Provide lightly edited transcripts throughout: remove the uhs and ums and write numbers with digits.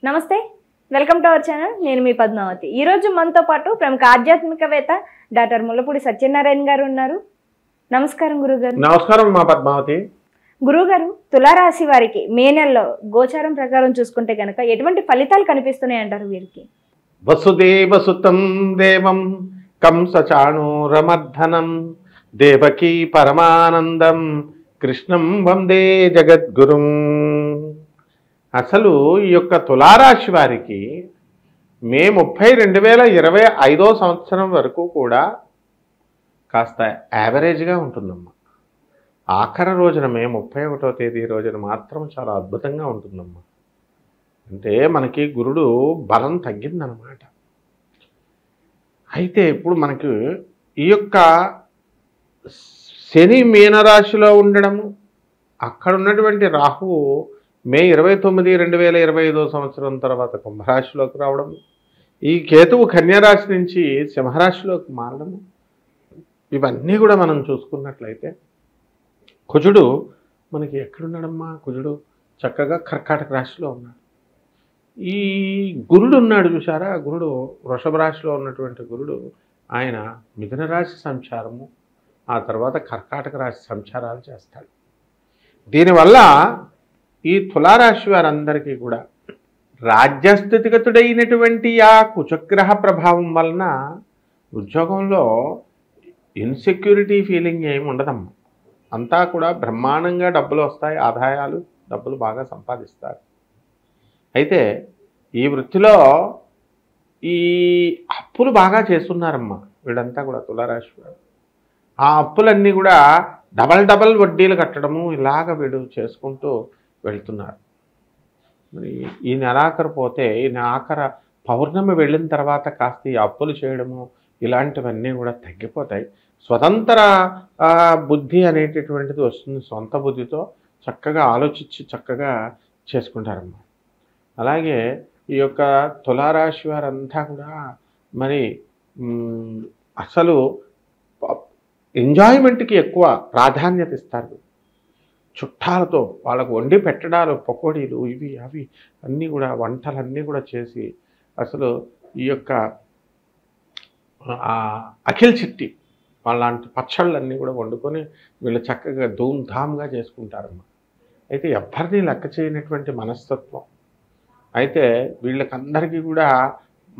నమస్తే, welcome to our channel. నేను మీ పద్మావతి. ఈరోజు మనతో పాటు ప్రముఖ ఆధ్యాత్మికవేత్త డాక్టర్ ముల్లపూడి సత్యనారాయణ గారు ఉన్నారు. నమస్కారం గురుగారు. నమస్కారం మా పద్మావతి. గురుగారు, తులారాశి వారికి మే నెలలో గోచారం ప్రకారం చూసుకుంటే కనుక ఎటువంటి ఫలితాలు కనిపిస్తున్నాయి అంటారు వీరికి? వసుదేవసుతం దేవం కంసచాణూరమర్ధనం దేవకీ పరమానందం కృష్ణం వందే జగద్గురుం. అసలు ఈ యొక్క తులారాశి వారికి మే 30, 2025 సంవత్సరం వరకు కూడా కాస్త యావరేజ్గా ఉంటుందమ్మా. ఆఖరి రోజున మే 31వ తేదీ రోజున మాత్రం చాలా అద్భుతంగా ఉంటుందమ్మా. అంటే మనకి గురుడు బలం తగ్గిందనమాట. అయితే ఇప్పుడు మనకి ఈ యొక్క శని మీనరాశిలో ఉండడము, అక్కడ ఉన్నటువంటి రాహువు మే 29, 2025 సంవత్సరం తర్వాత కుంభరాశిలోకి రావడము, ఈ కేతువు కన్యారాశి నుంచి సింహరాశిలోకి మారడము, ఇవన్నీ కూడా మనం చూసుకున్నట్లయితే కుజుడు మనకి ఎక్కడున్నాడమ్మా? కుజుడు చక్కగా కర్కాటక రాశిలో ఉన్నాడు. ఈ గురుడు ఉన్నాడు చూసారా, గురుడు వృషభ రాశిలో ఉన్నటువంటి గురుడు ఆయన మిథున రాశి సంచారము, ఆ తర్వాత కర్కాటక రాశి సంచారాలు చేస్తాడు. దీనివల్ల ఈ తులారాశి వారందరికీ కూడా రాజ్యస్థితిగతుడైనటువంటి ఆ కుజగ్రహ ప్రభావం వలన ఉద్యోగంలో ఇన్సెక్యూరిటీ ఫీలింగ్ ఏమి ఉండదమ్మా. అంతా కూడా బ్రహ్మాండంగా డబ్బులు వస్తాయి, ఆదాయాలు, డబ్బులు బాగా సంపాదిస్తారు. అయితే ఈ వృత్తిలో ఈ అప్పులు బాగా చేస్తున్నారమ్మా వీళ్ళంతా కూడా తులారాశి వారు. ఆ అప్పులన్నీ కూడా డబల్ వడ్డీలు కట్టడము ఇలాగ వీడు చేసుకుంటూ వెళ్తున్నారు. మరి ఈ నెలాఖరు పోతే ఈ నెలాఖర పౌర్ణమి వెళ్ళిన తర్వాత కాస్త ఈ అప్పులు చేయడము ఇలాంటివన్నీ కూడా తగ్గిపోతాయి. స్వతంత్ర బుద్ధి అనేటటువంటిది వస్తుంది. సొంత బుద్ధితో చక్కగా ఆలోచించి చక్కగా చేసుకుంటారమ్మా. అలాగే ఈ యొక్క తులారాశి వారంతా కూడా మరి అసలు ఎంజాయ్మెంట్కి ఎక్కువ ప్రాధాన్యత ఇస్తారు. చుట్టాలతో వాళ్ళకు వండి పెట్టడాలు, పకోడీలు, ఇవి అవి అన్నీ కూడా వంటలన్నీ కూడా చేసి అసలు ఈ యొక్క అఖిల్ చిట్టి వాళ్ళంటి పచ్చళ్ళన్నీ కూడా వండుకొని వీళ్ళు చక్కగా ధూమ్ధామ్గా చేసుకుంటారమ్మా. అయితే ఎవ్వరినీ లెక్క చేయనటువంటి మనస్తత్వం. అయితే వీళ్ళకందరికీ కూడా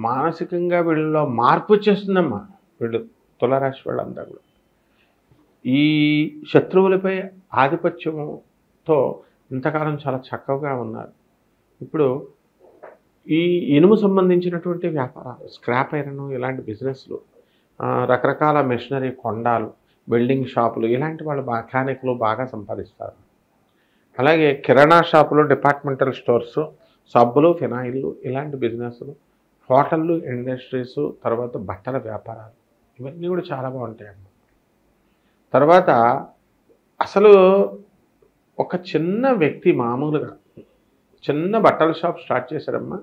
మానసికంగా వీళ్ళలో మార్పు వచ్చేస్తుందమ్మా. వీళ్ళు తులారాశి వాళ్ళంతా కూడా ఈ శత్రువులపై ఆధిపత్యంతో ఇంతకాలం చాలా చక్కగా ఉన్నారు. ఇప్పుడు ఈ ఇనుము సంబంధించినటువంటి వ్యాపారాలు, స్క్రాప్ ఐరన్ ఇలాంటి బిజినెస్లు, రకరకాల మెషినరీ కొండాలు, వెల్డింగ్ షాపులు, ఇలాంటి వాళ్ళు మెకానిక్లు బాగా సంపాదిస్తారు. అలాగే కిరాణా షాపులు, డిపార్ట్మెంటల్ స్టోర్స్, సబ్బులు, ఫినాయిల్లు ఇలాంటి బిజినెస్లు, హోటళ్ళు, ఇండస్ట్రీస్, తర్వాత బట్టల వ్యాపారాలు, ఇవన్నీ కూడా చాలా బాగుంటాయమ్మా. తర్వాత అసలు ఒక చిన్న వ్యక్తి మామూలుగా చిన్న బట్టల షాప్ స్టార్ట్ చేశారమ్మా.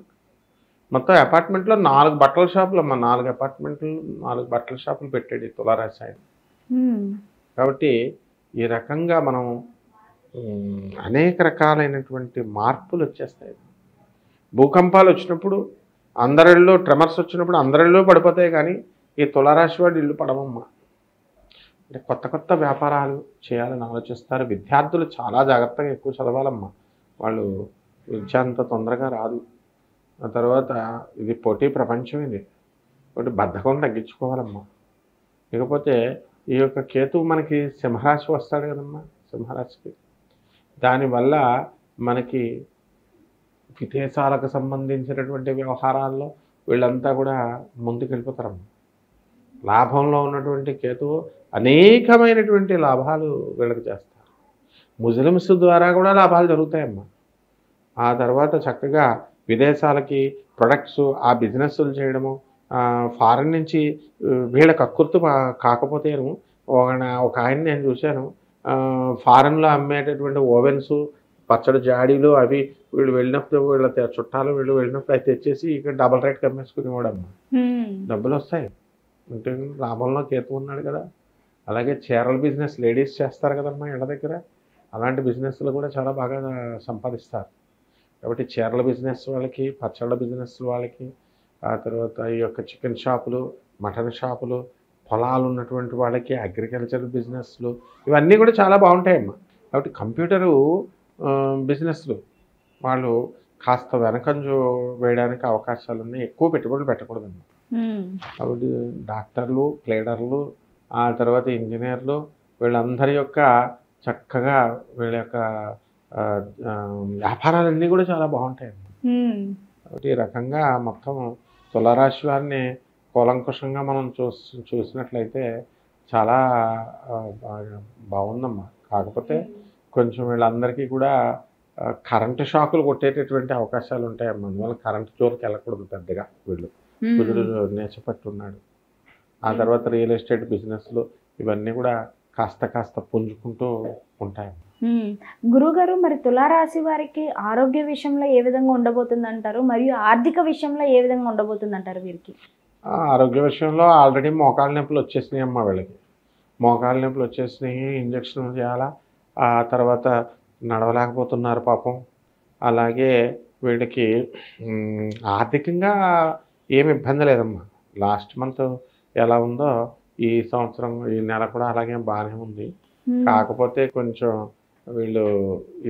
మొత్తం అపార్ట్మెంట్లో 4 బట్టల షాపులు అమ్మా. 4 అపార్ట్మెంట్లు, 4 బట్టల షాపులు పెట్టాడు ఈ తులారాశి ఆయన. కాబట్టి ఈ రకంగా మనం అనేక రకాలైనటువంటి మార్పులు వచ్చేస్తాయి. భూకంపాలు వచ్చినప్పుడు అందరిలో, ట్రెమర్స్ వచ్చినప్పుడు అందరిలో పడిపోతాయి, కానీ ఈ తులారాశి వాడు ఇల్లు పడవమ్మా. అంటే కొత్త వ్యాపారాలు చేయాలని ఆలోచిస్తారు. విద్యార్థులు చాలా జాగ్రత్తగా ఎక్కువ చదవాలమ్మా. వాళ్ళు విద్య అంత తొందరగా రాదు. ఆ తర్వాత ఇది పోటీ ప్రపంచం, ఇది ఒకటి బద్ధకం తగ్గించుకోవాలమ్మా. ఇకపోతే ఈ యొక్క కేతువు మనకి సింహరాశి వస్తాడు కదమ్మా, సింహరాశికి. దానివల్ల మనకి విదేశాలకు సంబంధించినటువంటి వ్యవహారాల్లో వీళ్ళంతా కూడా ముందుకెళ్ళిపోతారమ్మా. లాభంలో ఉన్నటువంటి కేతువు అనేకమైనటువంటి లాభాలు వీళ్ళకి చేస్తారు. ముస్లిమ్స్ ద్వారా కూడా లాభాలు జరుగుతాయమ్మా. ఆ తర్వాత చక్కగా విదేశాలకి ప్రొడక్ట్స్, ఆ బిజినెస్లు చేయడము, ఫారెన్ నుంచి వీళ్ళకి అక్కుర్తు కాకపోతేను ఒక ఆయన నేను చూశాను, ఫారెన్లో అమ్మేటటువంటి ఓవెన్స్, పచ్చడి జాడీలు అవి వీళ్ళు వెళ్ళినప్పుడు వీళ్ళ చుట్టాలు వీళ్ళు వెళ్ళినప్పుడు అవి తెచ్చేసి ఇక్కడ డబల్ రేట్కి అమ్మేసుకునేవాడమ్మా. డబ్బులు వస్తాయి అంటే లాభంలో కేతు ఉన్నాడు కదా. అలాగే చీరల బిజినెస్ లేడీస్ చేస్తారు కదమ్మా ఇళ్ళ దగ్గర, అలాంటి బిజినెస్లు కూడా చాలా బాగా సంపాదిస్తారు. కాబట్టి చీరల బిజినెస్ వాళ్ళకి, పచ్చళ్ళ బిజినెస్ వాళ్ళకి, ఆ తర్వాత ఈ యొక్క చికెన్ షాపులు, మటన్ షాపులు, పొలాలు ఉన్నటువంటి వాళ్ళకి, అగ్రికల్చర్ బిజినెస్లు, ఇవన్నీ కూడా చాలా బాగుంటాయమ్మా. కాబట్టి కంప్యూటరు బిజినెస్లు వాళ్ళు కాస్త వెనకంజు వేయడానికి అవకాశాలు ఉన్నాయి. ఎక్కువ పెట్టుబడులు పెట్టకూడదమ్మా. కాబట్టి డాక్టర్లు, ప్లేడర్లు, ఆ తర్వాత ఇంజనీర్లు, వీళ్ళందరి యొక్క చక్కగా వీళ్ళ యొక్క వ్యాపారాలన్నీ కూడా చాలా బాగుంటాయండి. కాబట్టి ఈ రకంగా మొత్తం తులారాశి వారిని కూలంకుషంగా మనం చూసినట్లయితే చాలా బాగుందమ్మా. కాకపోతే కొంచెం వీళ్ళందరికీ కూడా కరెంటు షాకులు కొట్టేటటువంటి అవకాశాలు ఉంటాయమ్మా. అందువల్ల కరెంటు జోలికి వెళ్ళకూడదు పెద్దగా. వీళ్ళు కుదురు నేర్చపట్టున్నాడు. ఆ తర్వాత రియల్ ఎస్టేట్ బిజినెస్లు ఇవన్నీ కూడా కాస్త పుంజుకుంటూ ఉంటాయి. గురుగారు, మరి తులారాశి వారికి ఆరోగ్య విషయంలో ఏ విధంగా ఉండబోతుంది అంటారు, మరియు ఆర్థిక విషయంలో ఏ విధంగా ఉండబోతుంది అంటారు వీరికి? ఆరోగ్య విషయంలో ఆల్రెడీ మోకాళ్ళ నొప్పులు వచ్చేసినాయి అమ్మ. వీళ్ళకి మోకాళ్ళ నొప్పులు వచ్చేసినాయి, ఇంజక్షన్లు చేయాలా, ఆ తర్వాత నడవలేకపోతున్నారు పాపం. అలాగే వీళ్ళకి ఆర్థికంగా ఏమి ఇబ్బంది లేదమ్మా. లాస్ట్ మంత్ ఎలా ఉందో ఈ సంవత్సరం ఈ నెల కూడా అలాగే బాగానే ఉంది. కాకపోతే కొంచెం వీళ్ళు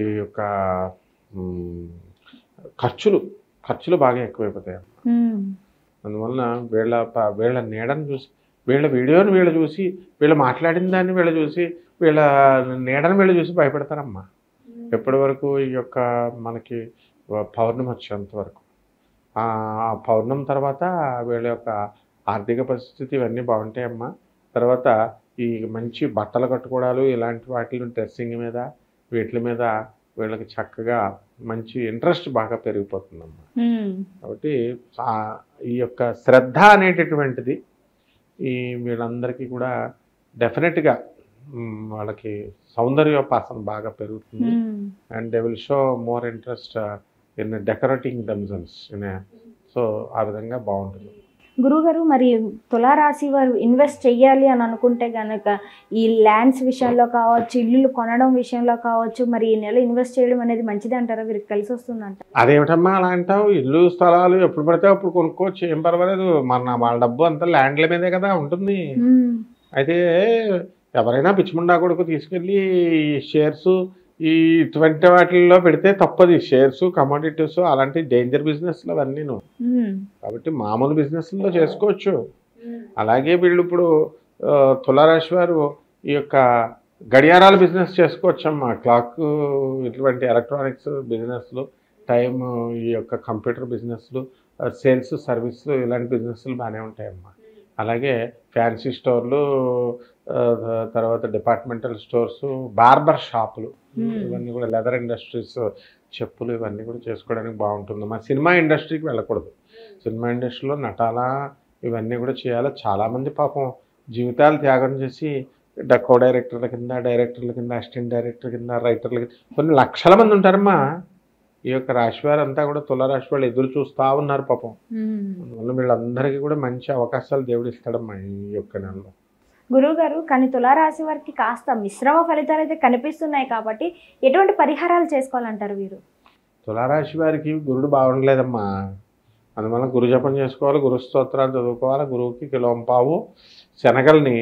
ఈ యొక్క ఖర్చులు బాగా ఎక్కువైపోతాయి. అందువలన వీళ్ళ నీడను చూసి, వీళ్ళ వీడియోని వీళ్ళు చూసి, వీళ్ళు మాట్లాడిన దాన్ని వీళ్ళు చూసి, వీళ్ళ నీడను వీళ్ళు చూసి భయపడతారమ్మా. ఎప్పటి వరకు ఈ యొక్క మనకి పౌర్ణమి వచ్చేంత వరకు. ఆ పౌర్ణమి తర్వాత వీళ్ళ యొక్క ఆర్థిక పరిస్థితి ఇవన్నీ బాగుంటాయమ్మా. తర్వాత ఈ మంచి బట్టలు కట్టుకోవడాలు, ఇలాంటి వాటి డ్రెస్సింగ్ మీద, వీటి మీద వీళ్ళకి చక్కగా మంచి ఇంట్రెస్ట్ బాగా పెరిగిపోతుందమ్మా. కాబట్టి ఈ యొక్క శ్రద్ధ అనేటటువంటిది ఈ వీళ్ళందరికీ కూడా డెఫినెట్గా వాళ్ళకి సౌందర్యోపాసన బాగా పెరుగుతుంది. And they will show more interest in decorating themselves. So ఆ విధంగా బాగుంటుంది. గురుగారు, మరి తులారాశి వారు ఇన్వెస్ట్ చెయ్యాలి అని అనుకుంటే కనుక ఈ ల్యాండ్స్ విషయంలో కావచ్చు, ఇల్లులు కొనడం విషయంలో కావచ్చు, మరి ఈ నెల ఇన్వెస్ట్ చేయడం అనేది మంచిది అంటారా? వీరికి కలిసి వస్తుందంట. అదేమిటమ్మా అలా అంటావు? ఇల్లు స్థలాలు ఎప్పుడు పడితే అప్పుడు కొనుక్కోవచ్చు, ఏం పర్వాలేదు. వాళ్ళ డబ్బు అంతా ల్యాండ్ల మీదే కదా ఉంటుంది. అయితే ఎవరైనా పిచ్చిముండా కొడుకు తీసుకెళ్ళి షేర్స్ ఇటువంటి వాటిల్లో పెడితే తప్పది. షేర్స్, కమోడిటీస్ అలాంటి డేంజర్ బిజినెస్లు అవన్నీ. కాబట్టి మామూలు బిజినెస్లో చేసుకోవచ్చు. అలాగే వీళ్ళు ఇప్పుడు తులారాశి వారు ఈ యొక్క గడియారాల బిజినెస్ చేసుకోవచ్చమ్మా. క్లాక్, ఇటువంటి ఎలక్ట్రానిక్స్ బిజినెస్లు, టైం, ఈ యొక్క కంప్యూటర్ బిజినెస్లు, సేల్స్ సర్వీస్లు, ఇలాంటి బిజినెస్లు బాగానే ఉంటాయమ్మా. అలాగే ఫ్యాన్సీ స్టోర్లు, తర్వాత డిపార్ట్మెంటల్ స్టోర్స్, బార్బర్ షాపులు, ఇవన్నీ కూడా లెదర్ ఇండస్ట్రీస్, చెప్పులు, ఇవన్నీ కూడా చేసుకోవడానికి బాగుంటుందమ్మా. సినిమా ఇండస్ట్రీకి వెళ్ళకూడదు. సినిమా ఇండస్ట్రీలో నటాలా ఇవన్నీ కూడా చేయాలి. చాలామంది పాపం జీవితాలు త్యాగం చేసి కో డైరెక్టర్ల కింద, అసిస్టెంట్ డైరెక్టర్ కింద, రైటర్ల కింద కొన్ని లక్షల మంది ఉంటారమ్మా. ఈ యొక్క రాశి వారంతా కూడా తులారాశి వాళ్ళు ఎదురు చూస్తూ ఉన్నారు పాపం. అందువల్ల వీళ్ళందరికీ కూడా మంచి అవకాశాలు దేవుడు ఇస్తాడమ్మా ఈ యొక్క నెలలో. గురువు గారు, కానీ తులారాశి వారికి కాస్త మిశ్రమ ఫలితాలు అయితే కనిపిస్తున్నాయి కాబట్టి ఎటువంటి పరిహారాలు చేసుకోవాలంటారు వీరు? తులారాశి వారికి గురుడు బాగుండలేదమ్మా. అందువల్ల గురు జపం చేసుకోవాలి, గురు స్తోత్రాలు చదువుకోవాలి. గురువుకి కిలోంపావు శనగల్ని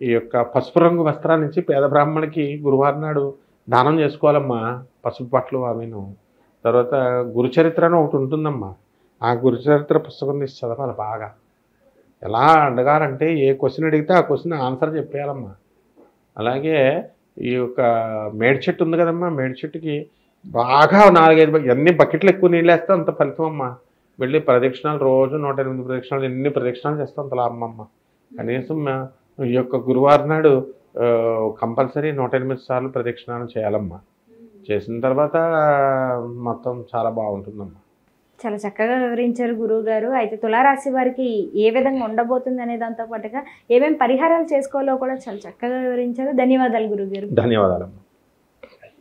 ఈ యొక్క పసుపు రంగు వస్త్రాన్ని ఇచ్చి పేద బ్రాహ్మణికి గురువారం నాడు దానం చేసుకోవాలమ్మా. పసుపు పట్లు అవిను. తర్వాత గురుచరిత్ర అని ఒకటి ఉంటుందమ్మా. ఆ గురుచరిత్ర పుస్తకం తీసి చదవాలి బాగా. ఎలా అడగాలంటే ఏ క్వశ్చన్ అడిగితే ఆ క్వశ్చన్ ఆన్సర్ చెప్పేయాలమ్మా. అలాగే ఈ యొక్క మేడి చెట్టు ఉంది కదమ్మా, మేడి చెట్టుకి బాగా 4-5 ఎన్ని బకెట్లు ఎక్కువ నీళ్ళు వేస్తే అంత ఫలితం అమ్మా. వెళ్ళి ప్రదక్షిణాలు రోజు 108 ప్రదక్షిణాలు, ఎన్ని ప్రదక్షిణాలు చేస్తే అంత లాభం అమ్మ. కనీసం ఈ యొక్క గురువారం నాడు కంపల్సరీ 108 సార్లు ప్రదక్షిణాలు చేయాలమ్మా. చేసిన తర్వాత మొత్తం చాలా బాగుంటుందమ్మా. చాలా చక్కగా వివరించారు గురువు గారు. అయితే తులారాశి వారికి ఏ విధంగా ఉండబోతుంది అనే దాంతో పాటుగా ఏమేమి పరిహారాలు చేసుకోవాలో కూడా చాలా చక్కగా వివరించారు. ధన్యవాదాలు గురువు గారు. ధన్యవాదాలమ్మా.